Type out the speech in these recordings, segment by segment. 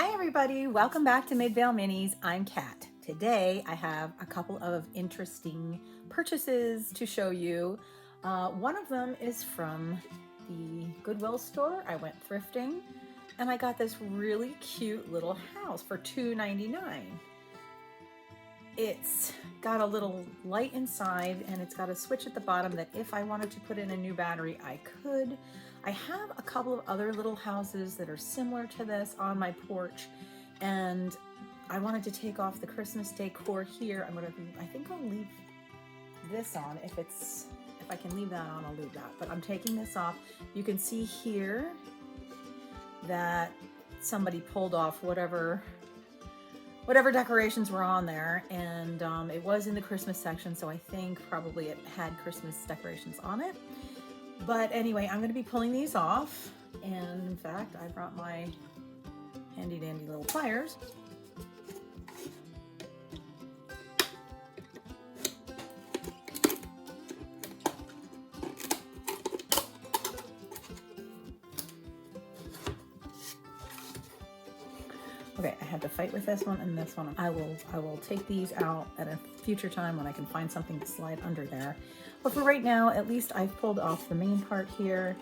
Hi everybody, welcome back to Midvale Minis. I'm Kat. Today I have a couple of interesting purchases to show you. One of them is from the Goodwill store. I went thrifting and I got this really cute little house for $2.99. It's got a little light inside and it's got a switch at the bottom that if I wanted to put in a new battery, I could. I have a couple of other little houses that are similar to this on my porch, and I wanted to take off the Christmas decor here. I think I'll leave this on. If I can leave that on, I'll leave that, but I'm taking this off. You can see here that somebody pulled off whatever decorations were on there, and it was in the Christmas section, so I think probably it had Christmas decorations on it. But anyway, I'm going to be pulling these off, and in fact, I brought my handy dandy little pliers. Okay, I had to fight with this one and this one. I will take these out at a future time when I can find something to slide under there. But for right now, at least I've pulled off the main part here,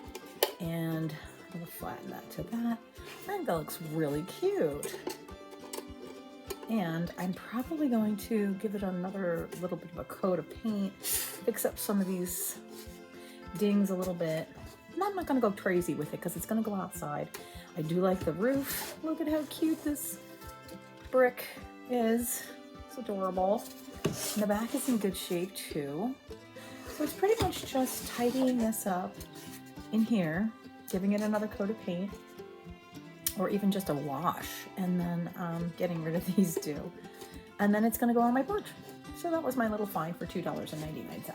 and I'll flatten that to that. I think that looks really cute. And I'm probably going to give it another little bit of a coat of paint, fix up some of these dings a little bit. And I'm not gonna go crazy with it because it's gonna go outside. I do like the roof. Look at how cute this brick is. It's adorable. And the back is in good shape too. So it's pretty much just tidying this up in here, giving it another coat of paint, or even just a wash, and then getting rid of these two. And then it's gonna go on my porch. So that was my little find for $2.99.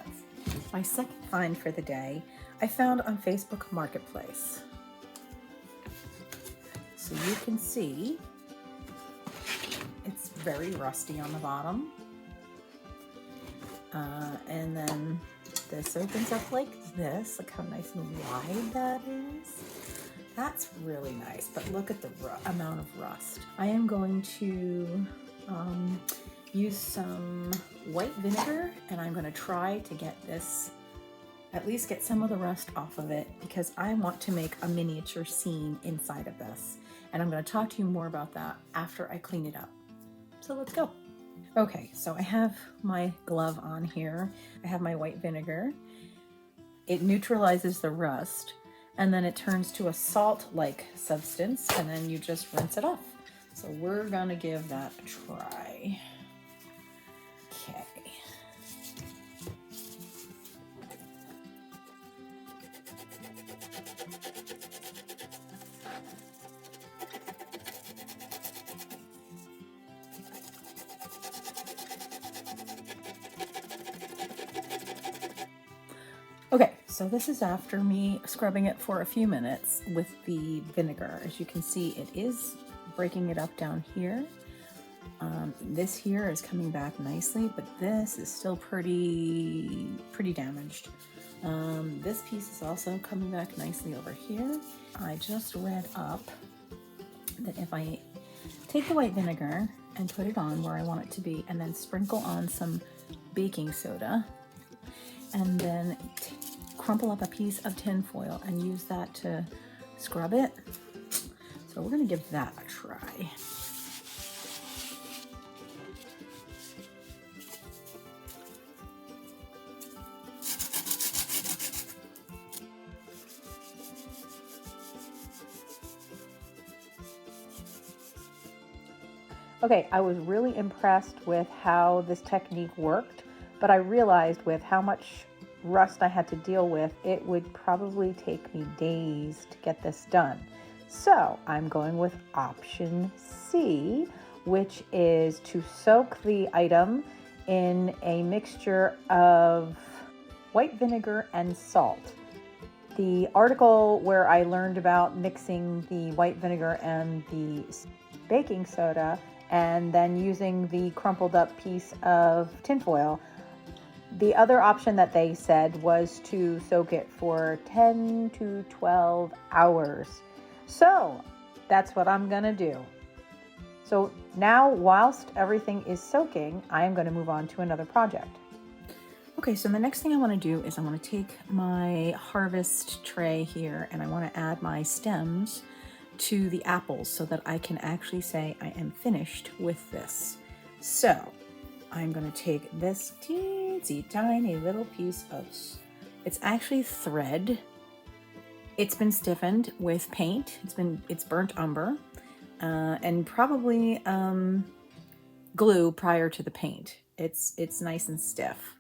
My second find for the day, I found on Facebook Marketplace. So you can see it's very rusty on the bottom. And then this opens up like this. Look how nice and wide that is. That's really nice, but look at the amount of rust. I am going to use some white vinegar, and I'm going to try to get this, at least get some of the rust off of it, because I want to make a miniature scene inside of this. And I'm going to talk to you more about that after I clean it up. So let's go. Okay, so I have my glove on here. I have my white vinegar. It neutralizes the rust, and then it turns to a salt-like substance, and then you just rinse it off. So we're gonna give that a try. Okay. Okay, so this is after me scrubbing it for a few minutes with the vinegar. As you can see, it is breaking it up down here. This here is coming back nicely, but this is still pretty damaged. This piece is also coming back nicely over here. I just read up that if I take the white vinegar and put it on where I want it to be, and then sprinkle on some baking soda, and then crumple up a piece of tin foil and use that to scrub it. So we're gonna give that a try. Okay, I was really impressed with how this technique worked, but I realized with how much rust I had to deal with, it would probably take me days to get this done. So I'm going with option C, which is to soak the item in a mixture of white vinegar and salt. The article where I learned about mixing the white vinegar and the baking soda and then using the crumpled up piece of tinfoil, the other option that they said was to soak it for 10 to 12 hours. So that's what I'm gonna do. So now, whilst everything is soaking, I am going to move on to another project. Okay, so the next thing I want to do is I want to take my harvest tray here and I want to add my stems to the apples so that I can actually say I am finished with this. So I'm going to take this teensy tiny little piece of, it's actually thread. It's been stiffened with paint. It's burnt umber and probably glue prior to the paint. It's nice and stiff.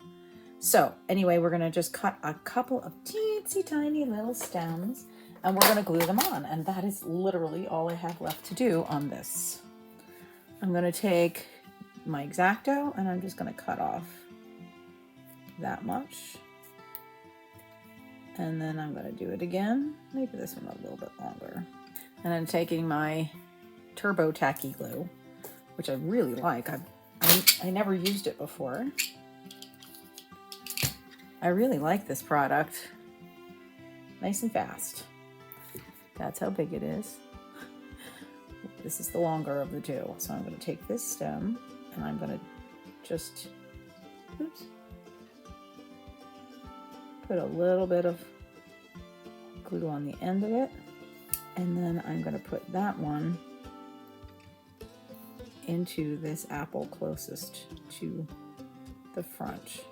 So anyway, we're gonna just cut a couple of teensy tiny little stems and we're gonna glue them on. And that is literally all I have left to do on this. I'm gonna take my X-Acto and I'm just gonna cut off that much. And then I'm gonna do it again. Maybe this one a little bit longer. And I'm taking my Turbo Tacky glue, which I really like. I never used it before. I really like this product. Nice and fast. That's how big it is. This is the longer of the two. So I'm going to take this stem and I'm going to just, oops, put a little bit of glue on the end of it. And then I'm going to put that one into this apple closest to the front.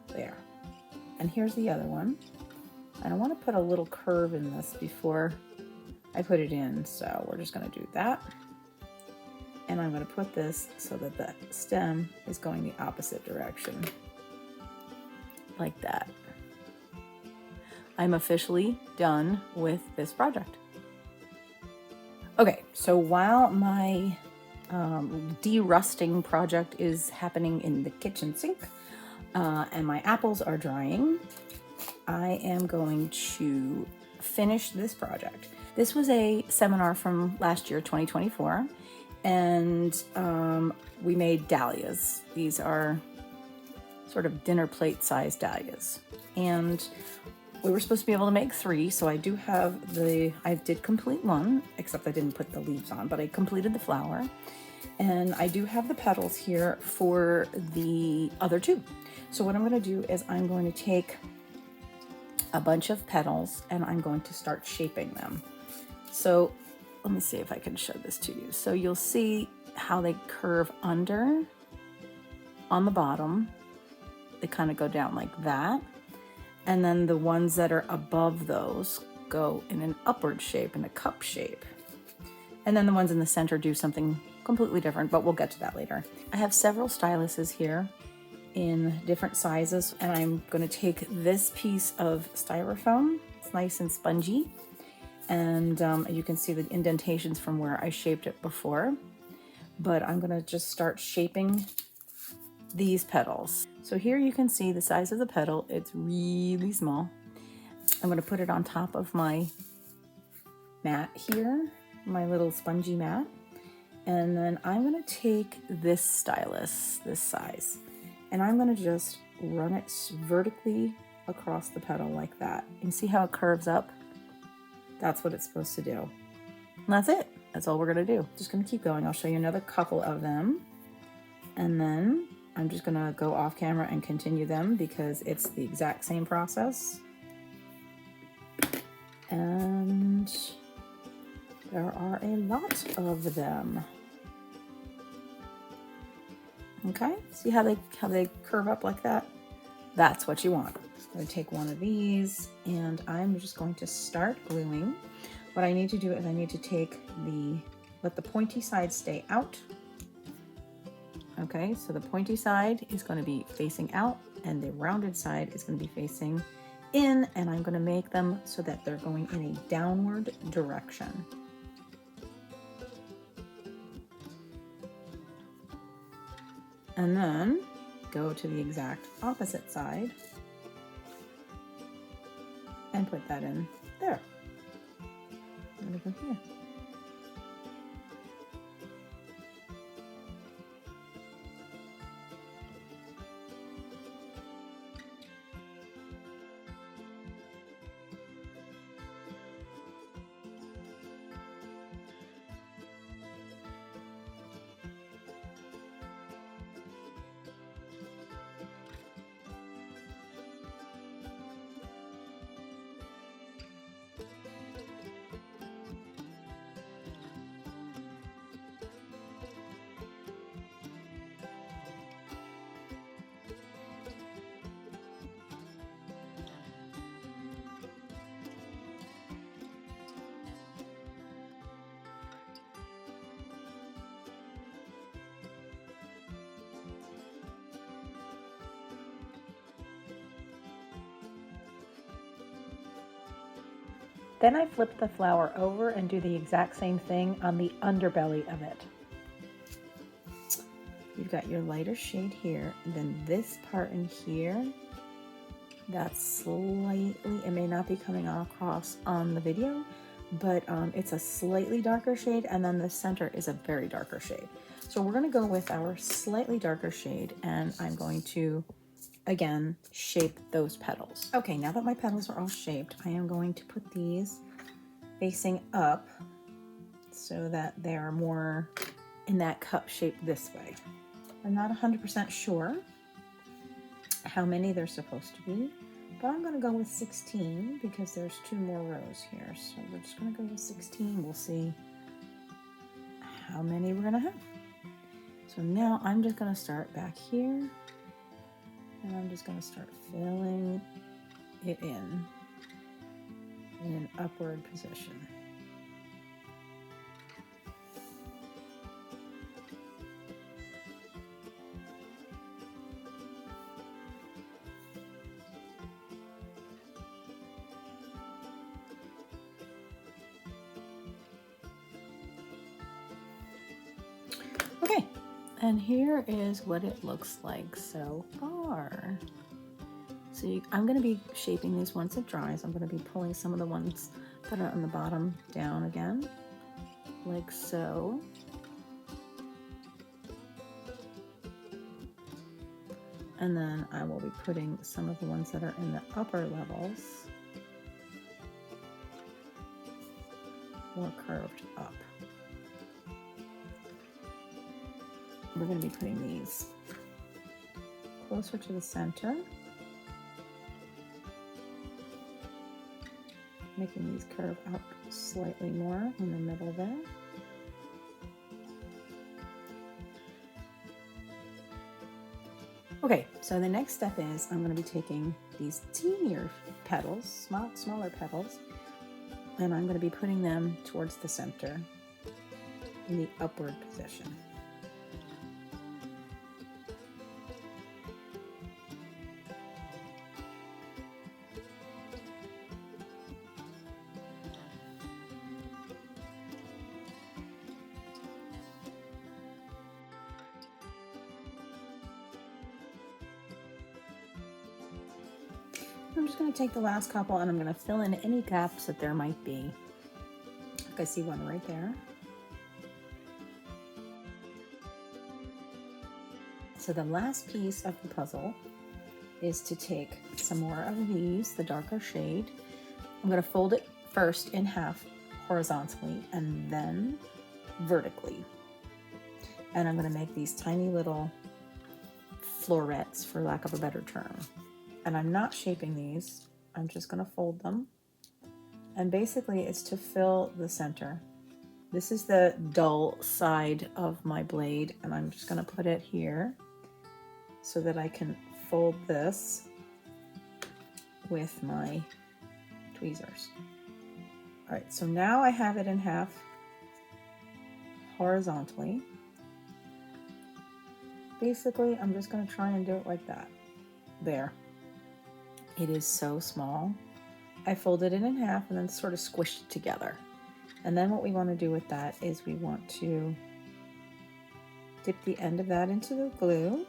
There. And here's the other one. And I want to put a little curve in this before I put it in, so we're just going to do that. And I'm going to put this so that the stem is going the opposite direction, like that. I'm officially done with this project. Okay, so while my de-rusting project is happening in the kitchen sink, and my apples are drying, I am going to finish this project. This was a seminar from last year, 2024, and we made dahlias. These are sort of dinner plate sized dahlias. And we were supposed to be able to make 3, so I do have I did complete one, except I didn't put the leaves on, but I completed the flower. And I do have the petals here for the other 2. So what I'm going to do is I'm going to take a bunch of petals and I'm going to start shaping them. So let me see if I can show this to you. So you'll see how they curve under on the bottom. They kind of go down like that. And then the ones that are above those go in an upward shape, in a cup shape. And then the ones in the center do something completely different, but we'll get to that later. I have several styluses here in different sizes, and I'm going to take this piece of styrofoam. It's nice and spongy, and you can see the indentations from where I shaped it before. But I'm going to just start shaping these petals. So here you can see the size of the petal. It's really small. I'm going to put it on top of my mat here, my little spongy mat. And then I'm going to take this stylus, this size, and I'm going to just run it vertically across the petal like that. And see how it curves up? That's what it's supposed to do. And that's it. That's all we're going to do. Just going to keep going. I'll show you another couple of them. And then I'm just going to go off camera and continue them because it's the exact same process. And there are a lot of them. Okay, see how they curve up like that? That's what you want. I'm going to take one of these and I'm just going to start gluing. What I need to do is I need to let the pointy side stay out. Okay, so the pointy side is going to be facing out and the rounded side is going to be facing in, and I'm going to make them so that they're going in a downward direction. And then go to the exact opposite side and put that in there. I'm going to go here. Then I flip the flower over and do the exact same thing on the underbelly of it. You've got your lighter shade here, and then this part in here, that's slightly, it may not be coming across on the video, but it's a slightly darker shade, and then the center is a very darker shade. So we're gonna go with our slightly darker shade, and I'm going to, again, shape those petals. Okay, now that my petals are all shaped, I am going to put these facing up so that they're more in that cup shape this way. I'm not 100% sure how many there's supposed to be, but I'm gonna go with 16 because there's 2 more rows here. So we're just gonna go with 16. We'll see how many we're gonna have. So now I'm just gonna start back here, and I'm just gonna start filling it in an upward position. Okay, and here is what it looks like so far. So I'm going to be shaping these once it dries. I'm going to be pulling some of the ones that are on the bottom down again, like so. And then I will be putting some of the ones that are in the upper levels more curved up. We're going to be putting these closer to the center, making these curve up slightly more in the middle there. Okay, so the next step is I'm going to be taking these teenier petals, smaller petals, and I'm going to be putting them towards the center in the upward position. I'm just going to take the last couple and I'm going to fill in any gaps that there might be. Like I see one right there. So the last piece of the puzzle is to take some more of these, the darker shade. I'm going to fold it first in half horizontally and then vertically. And I'm going to make these tiny little florets, for lack of a better term. And I'm not shaping these, I'm just going to fold them. And basically it's to fill the center. This is the dull side of my blade, and I'm just going to put it here so that I can fold this with my tweezers. All right, so now I have it in half horizontally. Basically, I'm just going to try and do it like that. There. It is so small. I folded it in half and then sort of squished it together. And then what we want to do with that is we want to dip the end of that into the glue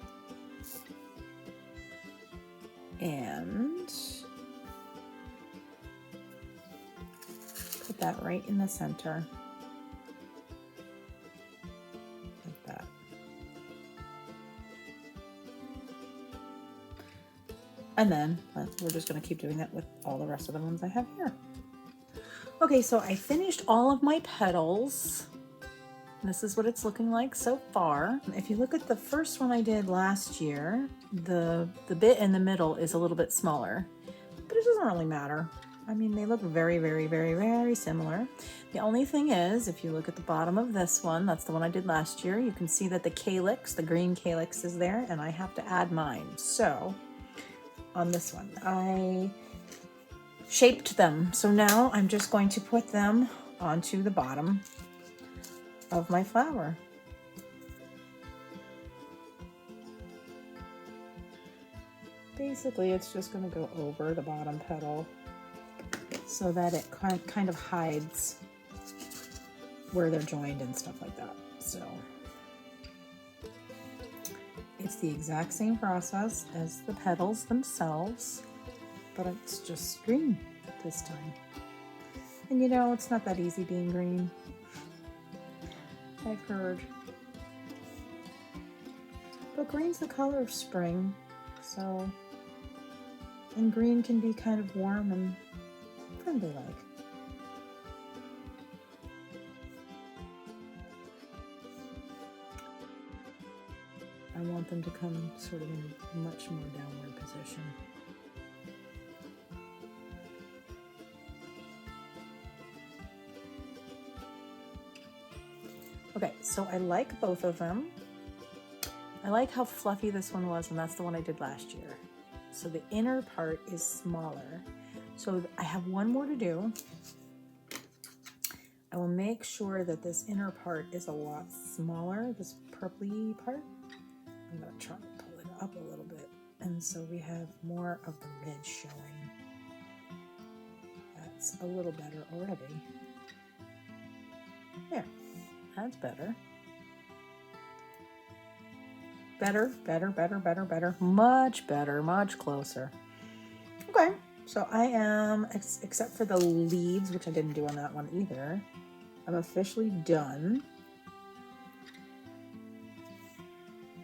and put that right in the center. Like that. And then we're just going to keep doing that with all the rest of the ones I have here. Okay, so I finished all of my petals. This is what it's looking like so far. If you look at the first one I did last year, the bit in the middle is a little bit smaller, but it doesn't really matter. I mean, they look very, very, very, very similar. The only thing is, if you look at the bottom of this one, that's the one I did last year, you can see that the calyx, the green calyx is there, and I have to add mine. So on this one, I shaped them. So now I'm just going to put them onto the bottom of my flower. Basically, it's just going to go over the bottom petal so that it kind of hides where they're joined and stuff like that. So it's the exact same process as the petals themselves, but it's just green this time. And you know, it's not that easy being green, I've heard. But green's the color of spring, so, and green can be kind of warm and friendly like. I want them to come sort of in a much more downward position. Okay, so I like both of them. I like how fluffy this one was, and that's the one I did last year. So the inner part is smaller. So I have one more to do. I will make sure that this inner part is a lot smaller, this purpley part. I'm gonna try and pull it up a little bit. And so we have more of the red showing. That's a little better already. There, that's better. Better. Much better, much closer. Okay, so I am, except for the leaves, which I didn't do on that one either, I'm officially done.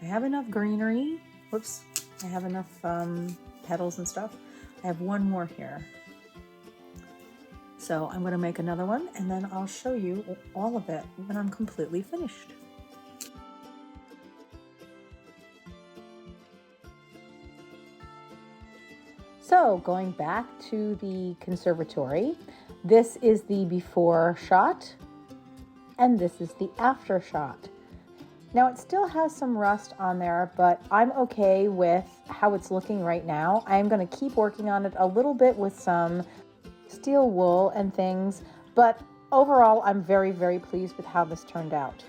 I have enough greenery. Whoops, I have enough petals and stuff. I have one more here. So I'm gonna make another one, and then I'll show you all of it when I'm completely finished. So going back to the conservatory, this is the before shot and this is the after shot. Now it still has some rust on there, but I'm okay with how it's looking right now. I'm going to keep working on it a little bit with some steel wool and things, but overall I'm very, very pleased with how this turned out.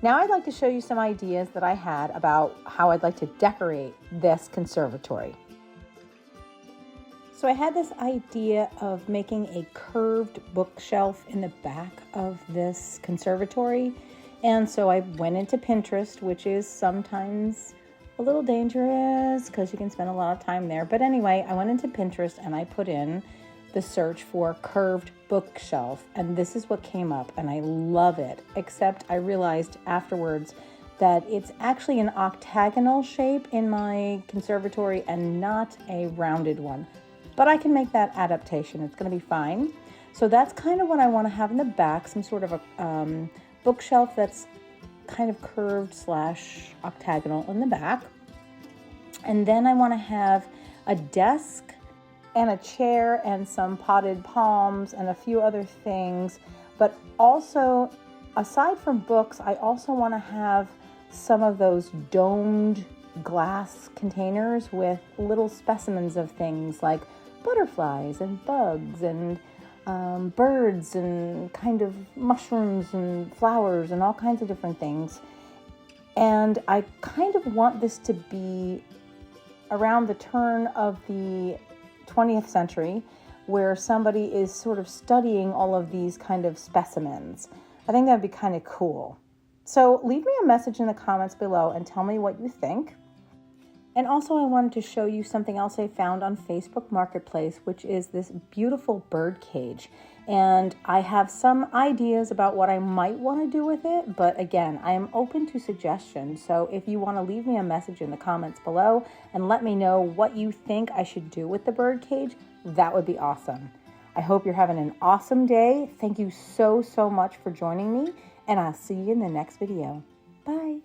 Now I'd like to show you some ideas that I had about how I'd like to decorate this conservatory. So I had this idea of making a curved bookshelf in the back of this conservatory. And so I went into Pinterest, which is sometimes a little dangerous because you can spend a lot of time there. But anyway, I went into Pinterest and I put in the search for curved bookshelf. And this is what came up, and I love it. Except I realized afterwards that it's actually an octagonal shape in my conservatory and not a rounded one. But I can make that adaptation. It's going to be fine. So that's kind of what I want to have in the back, some sort of a bookshelf that's kind of curved / octagonal in the back. And then I want to have a desk and a chair and some potted palms and a few other things. But also, aside from books, I also want to have some of those domed glass containers with little specimens of things like butterflies and bugs and birds and kind of mushrooms and flowers and all kinds of different things. And I kind of want this to be around the turn of the 20th century, where somebody is sort of studying all of these kind of specimens. I think that'd be kind of cool. So leave me a message in the comments below and tell me what you think. And also I wanted to show you something else I found on Facebook Marketplace, which is this beautiful bird cage. And I have some ideas about what I might want to do with it, but again, I am open to suggestions. So if you want to leave me a message in the comments below and let me know what you think I should do with the bird cage, that would be awesome. I hope you're having an awesome day. Thank you so much for joining me, and I'll see you in the next video. Bye.